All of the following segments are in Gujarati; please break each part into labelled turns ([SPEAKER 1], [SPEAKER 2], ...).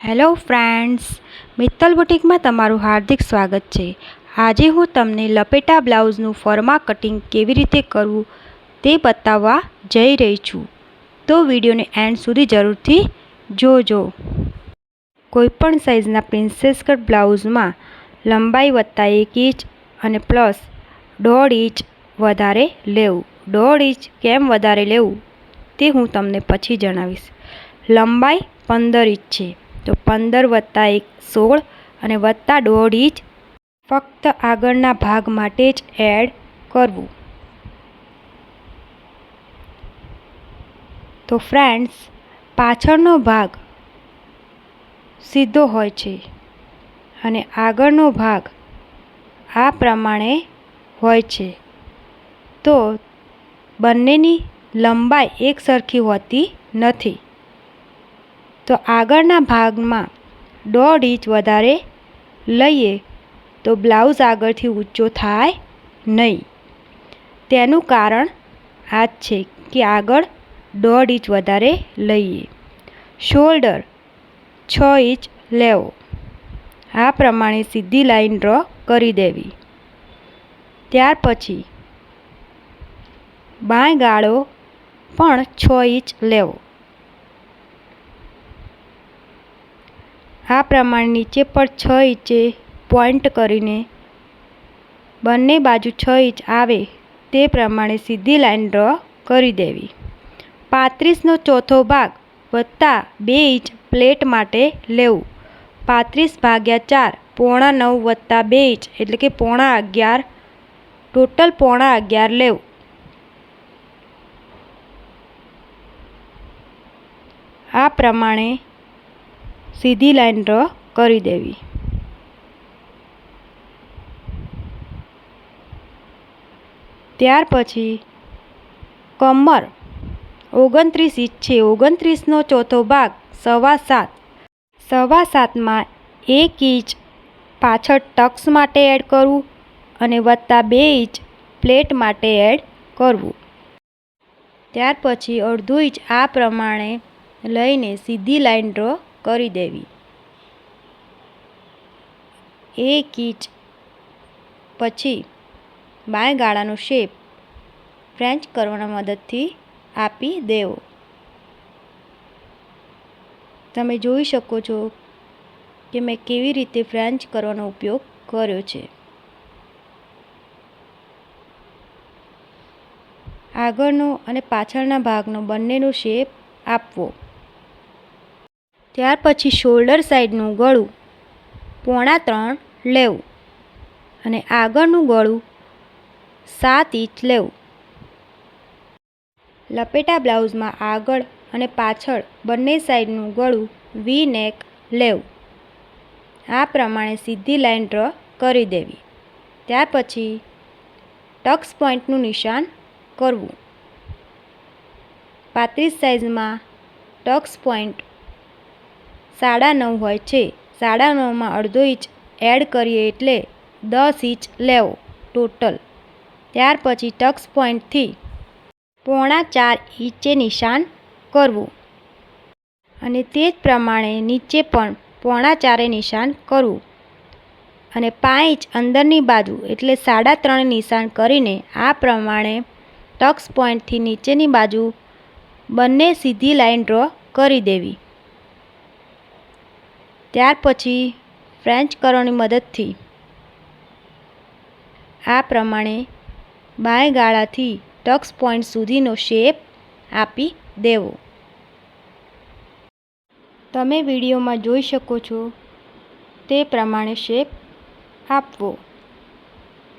[SPEAKER 1] હેલો ફ્રેન્ડ્સ, મિત્તલ બુટીકમાં તમારું હાર્દિક સ્વાગત છે। આજે હું તમને લપેટા બ્લાઉઝનું ફરમા કટિંગ કેવી રીતે કરવું તે બતાવવા જઈ રહી છું, તો વિડીયોને એન્ડ સુધી જરૂરથી જોજો। કોઈપણ સાઇઝના પ્રિન્સેસ કટ બ્લાઉઝમાં લંબાઈ વત્તા 1 ઇંચ અને પ્લસ 1.5 ઇંચ વધારે લેવું। 1.5 ઇંચ કેમ વધારે લેવું તે હું તમને પછી જણાવીશ। લંબાઈ 15 ઇંચ છે તો 15 વત્તા 1 16 અને વત્તા 1.5 ઇંચ ફક્ત આગળના ભાગ માટે જ એડ કરવું। તો ફ્રેન્ડ્સ, પાછળનો ભાગ સીધો હોય છે અને આગળનો ભાગ આ પ્રમાણે હોય છે, તો બંનેની લંબાઈ એકસરખી હોતી નથી। તો આગળના ભાગમાં 1.5 ઇંચ વધારે લઈએ તો બ્લાઉઝ આગળથી ઊંચો થાય નહીં। તેનું કારણ આ જ છે કે આગળ 1.5 ઇંચ વધારે લઈએ। શોલ્ડર 6 ઇંચ લેવો। આ પ્રમાણે સીધી લાઈન ડ્રો કરી દેવી। ત્યાર પછી બાંય ગાળો પણ 6 ઇંચ લેવો। આ પ્રમાણે નીચે પર 6 ઇંચે પોઇન્ટ કરીને બંને બાજુ 6 ઇંચ આવે તે પ્રમાણે સીધી લાઈન ડ્રો કરી દેવી। 35નો ચોથો ભાગ વત્તા 2 ઇંચ પ્લેટ માટે લેવું। 35/4 પોણા 9 વત્તા 2 ઇંચ એટલે કે પોણા 11, ટોટલ પોણા 11 લેવું। આ પ્રમાણે સીધી લાઈન ડ્રો કરી દેવી। ત્યાર પછી કમર 29 ઇંચ છે। 29નો ચોથો ભાગ 7.25, 7.25માં 1 ઇંચ પાછળ ટક્સ માટે એડ કરવું અને વત્તા 2 ઇંચ પ્લેટ માટે એડ કરવું। ત્યાર પછી અડધો ઇંચ આ પ્રમાણે લઈને સીધી લાઈન ડ્રો કરી દેવી। 1 ઇંચ પછી બાંય ગાળાનો શેપ ફ્રેન્ચ કર્વના મદદથી આપી દેવો। તમે જોઈ શકો છો કે મેં કેવી રીતે ફ્રેન્ચ કર્વનો ઉપયોગ કર્યો છે। આગળનો અને પાછળના ભાગનો બંનેનો શેપ આપવો। ત્યાર પછી શોલ્ડર સાઈડનું ગળું પોણા 3 લેવું અને આગળનું ગળું 7 ઇંચ લેવું। લપેટા બ્લાઉઝમાં આગળ અને પાછળ બંને સાઈડનું ગળું વી નેક લેવું। આ પ્રમાણે સીધી લાઈન ડ્રો કરી દેવી। ત્યાર પછી ટક્સ પોઈન્ટનું નિશાન કરવું। 35 સાઈઝમાં ટક્સ પોઈન્ટ 9.5 હોય છે। 9.5માં અડધો ઇંચ એડ કરીએ એટલે 10 ઇંચ લેવો ટોટલ। ત્યાર પછી ટક્સ પોઈન્ટથી પોણા 4 ઇંચે નિશાન કરવું અને તે જ પ્રમાણે નીચે પણ પોણા 4 નિશાન કરવું અને 5 ઇંચ અંદરની બાજુ એટલે 3.5 નિશાન કરીને આ પ્રમાણે ટક્સ પોઈન્ટથી નીચેની બાજુ બંને સીધી લાઈન ડ્રો કરી દેવી। ત્યાર પછી ફ્રેન્ચ કર્વની મદદથી આ પ્રમાણે બાંય ગાળાથી ટક્સ પોઈન્ટ સુધીનો શેપ આપી દેવો। તમે વિડીયોમાં જોઈ શકો છો તે પ્રમાણે શેપ આપવો।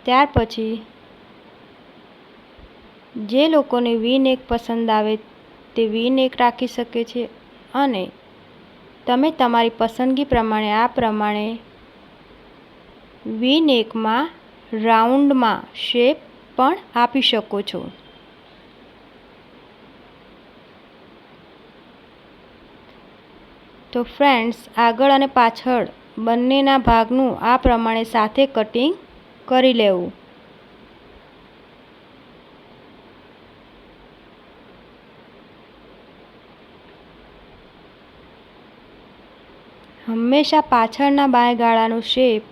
[SPEAKER 1] ત્યાર પછી જે લોકોને વી નેક પસંદ આવે તે વી નેક રાખી શકે છે અને તમે તમારી પસંદગી પ્રમાણે આ પ્રમાણે વી નેકમાં રાઉન્ડમાં શેપ પણ આપી શકો છો। તો ફ્રેન્ડ્સ, આગળ અને પાછળ બંનેના ભાગનું આ પ્રમાણે સાથે કટિંગ કરી લેવું। હંમેશા પાછળના બાંય ગાળાનો શેપ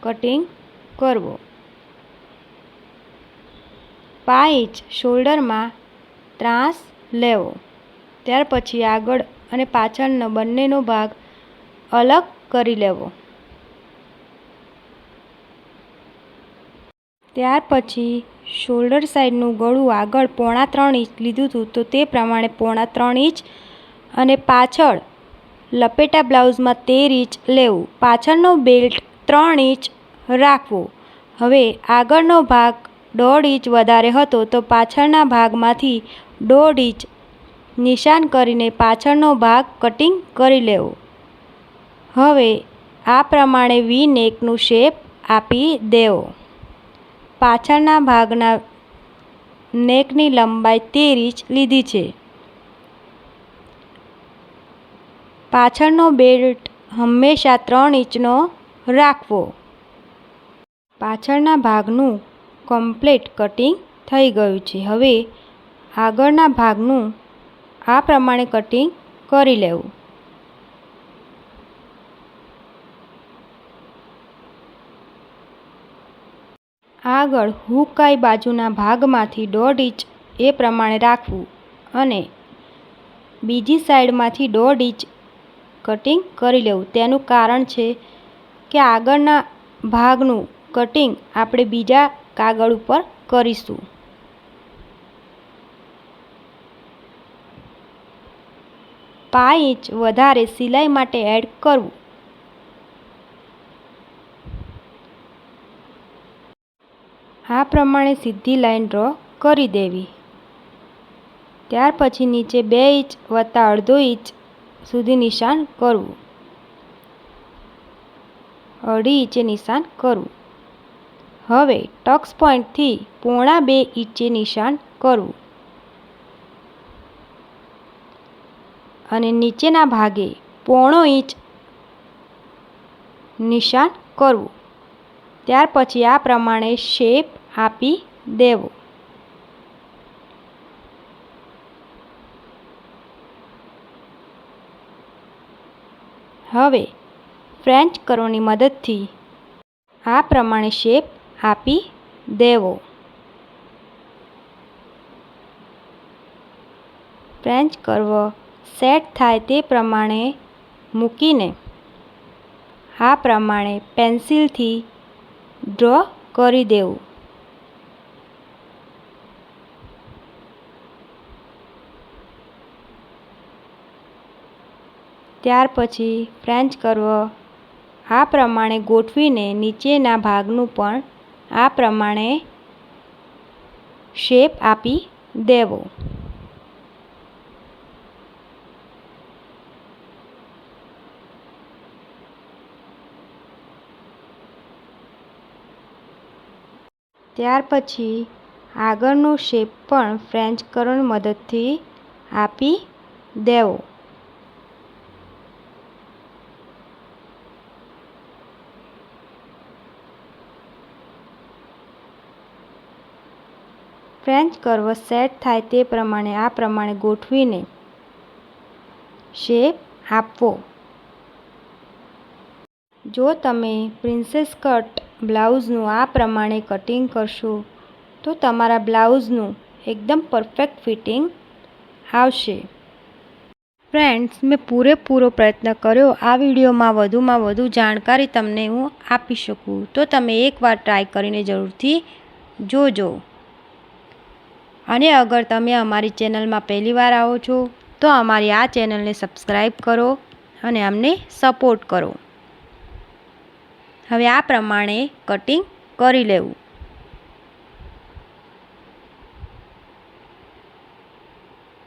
[SPEAKER 1] કટિંગ કરવો. 5 ઇંચ શોલ્ડરમાં ત્રાંસ લેવો. ત્યાર પછી આગળ અને પાછળનો બંનેનો ભાગ અલગ કરી લેવો. ત્યાર પછી શોલ્ડર સાઈડનું ગળું આગળ 3.5 ઇંચ લીધું હતું તો તે પ્રમાણે 3.5 ઇંચ અને પાછળ લપેટા બ્લાઉઝમાં 13 ઇંચ લેવું. પાછળનો બેલ્ટ 3 ઇંચ રાખવો. હવે આગળનો ભાગ 1.5 ઇંચ વધારે હતો તો પાછળના ભાગમાંથી 1.5 ઇંચ નિશાન કરીને પાછળનો ભાગ કટિંગ કરી લેવો. હવે આ પ્રમાણે વી નેકનું શેપ આપી દેવો. પાછળના ભાગના નેકની લંબાઈ 13 ઇંચ લીધી છે. પાછળનો બેલ્ટ હંમેશા 3 ઇંચનો રાખવો. પાછળના ભાગનું કમ્પ્લીટ કટિંગ થઈ ગયું છે. હવે આગળના ભાગનું આ પ્રમાણે કટિંગ કરી લેવું. આગળ હુકાઈ બાજુના ભાગમાંથી 1.5 ઇંચ એ પ્રમાણે રાખવું અને બીજી સાઈડમાંથી 1.5 ઇંચ કટિંગ કરી લેવું. તેનું કારણ છે કે આગળના ભાગનું કટિંગ આપણે બીજા કાગળ ઉપર કરીશું. પાંચ ઇંચ વધારે સિલાઈ માટે એડ કરવું. આ પ્રમાણે સીધી લાઈન ડ્રો કરી દેવી. ત્યાર પછી નીચે 2 ઇંચ વત્તા અડધો ઇંચ સુધી નિશાન કરવું. 2.5 ઇંચે નિશાન કરવું. હવે ટક્સ પોઈન્ટથી 1.25 ઇંચે નિશાન કરવું અને નીચેના ભાગે 1.25 ઇંચ નિશાન કરવું. ત્યાર પછી આ પ્રમાણે શેપ આપી દેવો. હવે ફ્રેન્ચ કર્વની મદદથી આ પ્રમાણે શેપ આપી દેવો. ફ્રેન્ચ કર્વ સેટ થાય તે પ્રમાણે મૂકીને આ પ્રમાણે પેન્સિલથી ડ્રો કરી દેવું. ત્યાર પછી ફ્રેન્ચ કર્વ આ પ્રમાણે ગોઠવીને નીચેના ભાગનું પણ આ પ્રમાણે શેપ આપી દેવો. ત્યાર પછી આગળનો શેપ પણ ફ્રેન્ચ કર્વની મદદથી આપી દેવો. ફ્રેન્ચ કર્વ સેટ થાય તે પ્રમાણે આ પ્રમાણે ગોઠવીને શેપ આપવો. જો તમે પ્રિન્સેસ કટ બ્લાઉઝનું આ પ્રમાણે કટિંગ કરશો તો તમારા બ્લાઉઝનું એકદમ પરફેક્ટ ફિટિંગ આવશે. ફ્રેન્ડ્સ, મેં પૂરેપૂરો પ્રયત્ન કર્યો આ વિડીયોમાં વધુ જાણકારી તમને હું આપી શકું, તો તમે એકવાર ટ્રાય કરીને જરૂરથી જોજો. અને અગર તમે અમારી ચેનલમાં પહેલીવાર આવો છો તો અમારી આ ચેનલને સબસ્ક્રાઈબ કરો અને અમને સપોર્ટ કરો. હવે આ પ્રમાણે કટિંગ કરી લેવું.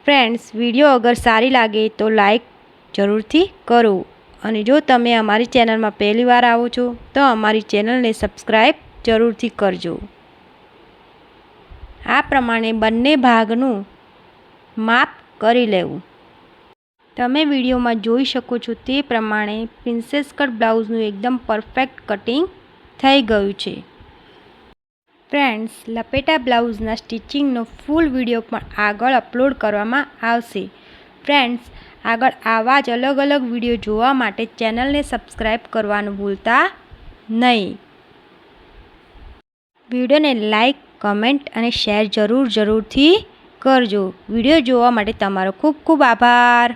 [SPEAKER 1] ફ્રેન્ડ્સ, વિડીયો અગર સારી લાગે તો લાઈક જરૂરથી કરો અને જો તમે અમારી ચેનલમાં પહેલીવાર આવો છો તો અમારી ચેનલને સબસ્ક્રાઈબ જરૂરથી કરજો. આ પ્રમાણે બંને ભાગનું માપ કરી લેવું. તમે વિડીયોમાં જોઈ શકો છો તે પ્રમાણે પ્રિન્સેસ કટ બ્લાઉઝનું એકદમ પરફેક્ટ કટિંગ થઈ ગયું છે. ફ્રેન્ડ્સ, લપેટા બ્લાઉઝના સ્ટિચિંગનો ફૂલ વિડીયો પણ આગળ અપલોડ કરવામાં આવશે. ફ્રેન્ડ્સ, આગળ આવા જ અલગ અલગ વિડીયો જોવા માટે ચેનલને સબસ્ક્રાઈબ કરવાનું ભૂલતા નહીં. વિડીયોને લાઈક, કમેન્ટ અને શેર જરૂરથી કરજો. વિડીયો જોવા માટે તમારો ખૂબ ખૂબ આભાર.